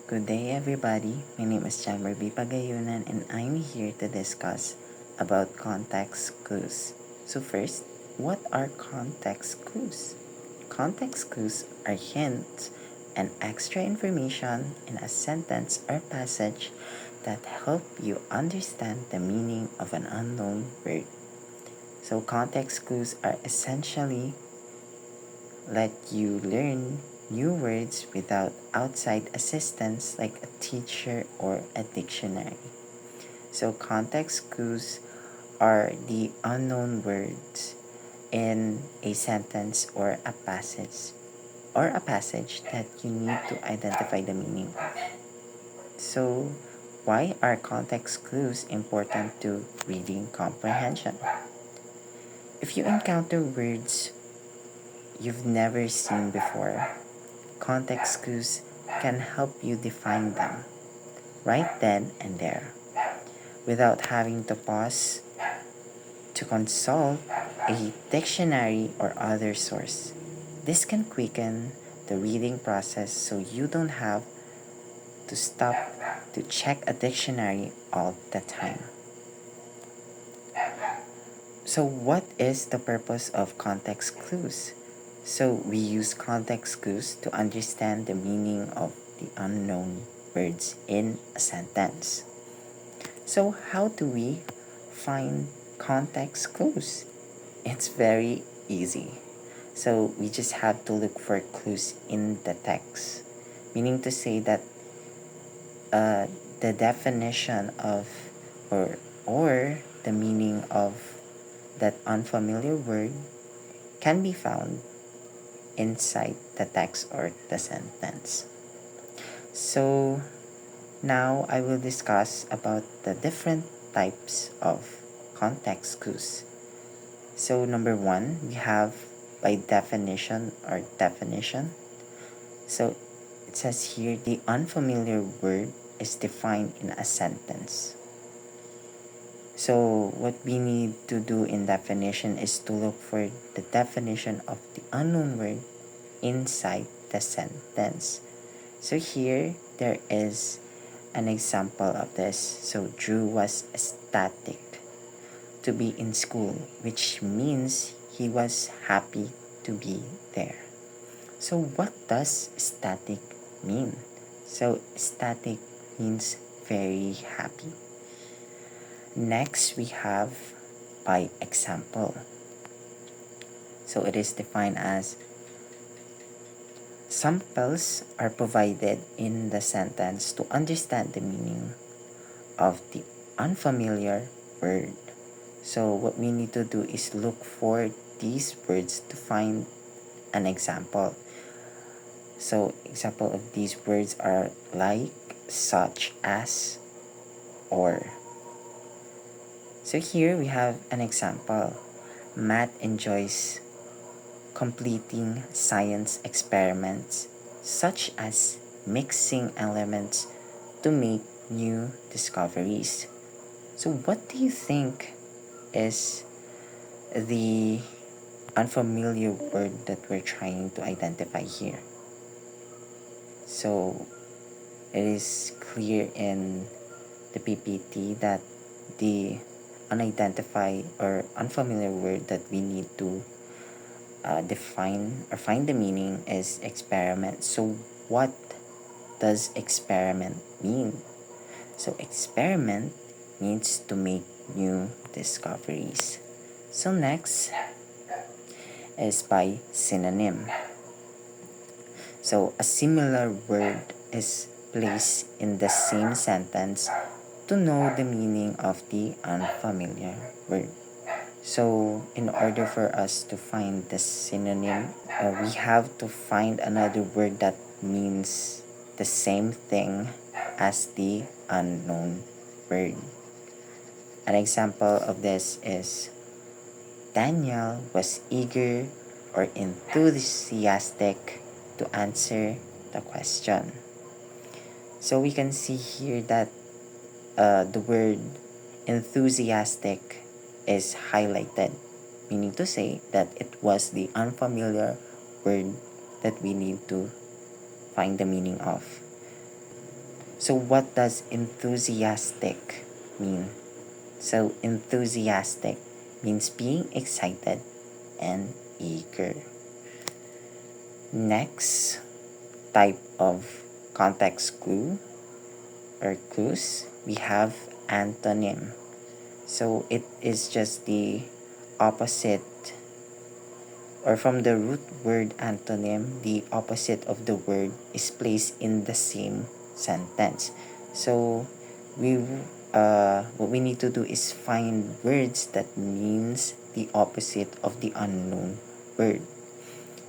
Good day everybody, my name is Chamber B. Pagayunan and I'm here to discuss about context clues. So first, what are context clues? Context clues are hints and extra information in a sentence or passage that help you understand the meaning of an unknown word. So context clues are essentially let you learn new words without outside assistance like a teacher or a dictionary. So context clues are the unknown words in a sentence or a passage that you need to identify the meaning of. So why are context clues important to reading comprehension? If you encounter words you've never seen before, context clues can help you define them right then and there without having to pause to consult a dictionary or other source. This can quicken the reading process so you don't have to stop to check a dictionary all the time. So, what is the purpose of context clues? So, we use context clues to understand the meaning of the unknown words in a sentence. So, how do we find context clues? It's very easy. So, we just have to look for clues in the text, meaning to say that uh, the definition of or the meaning of that unfamiliar word can be found inside the text or the sentence. So now I will discuss about the different types of context clues. So number one, we have by definition or definition. So it says here the unfamiliar word is defined in a sentence. So what we need to do in definition is to look for the definition of the unknown word inside the sentence. So here there is an example of this. So Drew was ecstatic to be in school, which means he was happy to be there. So what does ecstatic mean? So ecstatic means very happy. Next, we have by example. So it is defined as samples are provided in the sentence to understand the meaning of the unfamiliar word. So what we need to do is look for these words to find an example. So example of these words are like, such as, or. So here we have an example. Matt enjoys completing science experiments such as mixing elements to make new discoveries. So what do you think is the unfamiliar word that we're trying to identify here? So it is clear in the PPT that the unidentified or unfamiliar word that we need to define or find the meaning is experiment. So, what does experiment mean? So, experiment means to make new discoveries. So, next is by synonym. So, a similar word is placed in the same sentence to know the meaning of the unfamiliar word. So, in order for us to find the synonym, we have to find another word that means the same thing as the unknown word. An example of this is Daniel was eager or enthusiastic to answer the question. So, we can see here that the word enthusiastic is highlighted, meaning to say that it was the unfamiliar word that we need to find the meaning of. So what does enthusiastic mean? So enthusiastic means being excited and eager. Next type of context clue or clues, we have antonym. So it is just the opposite, or from the root word antonym, the opposite of the word is placed in the same sentence. So we what we need to do is find words that means the opposite of the unknown word.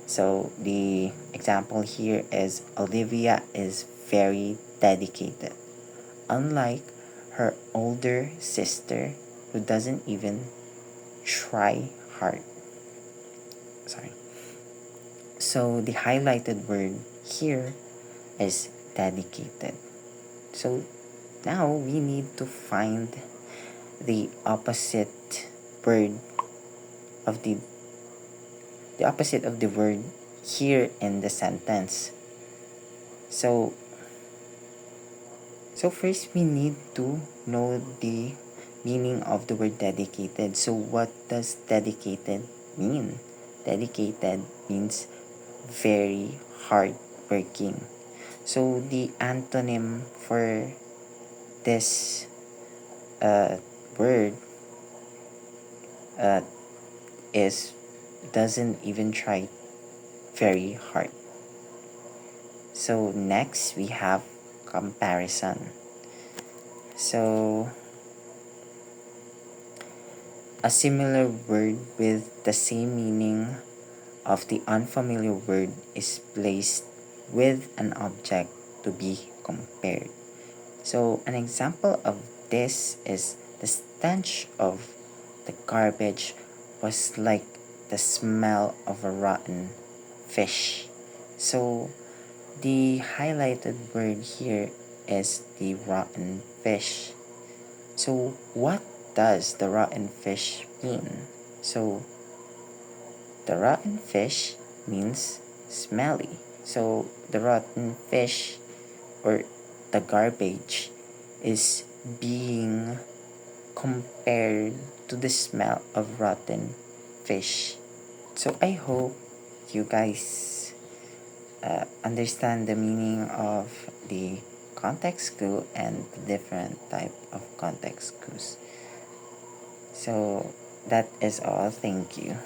So the example here is Olivia is very dedicated, unlike her older sister who doesn't even try hard. Sorry. So the highlighted word here is dedicated. So now we need to find the opposite word of the opposite of the word here in the sentence. So first we need to know the meaning of the word dedicated. So what does dedicated mean? Dedicated means very hard working. So the antonym for this word uh, is doesn't even try very hard. So next we have comparison. So a similar word with the same meaning of the unfamiliar word is placed with an object to be compared. So an example of this is the stench of the garbage was like the smell of a rotten fish. So the highlighted word here is the rotten fish. So what does the rotten fish mean? So the rotten fish means smelly. So the rotten fish or the garbage is being compared to the smell of rotten fish. So I hope you guys understand the meaning of the context clue and the different type of context clues. So that is all. Thank you.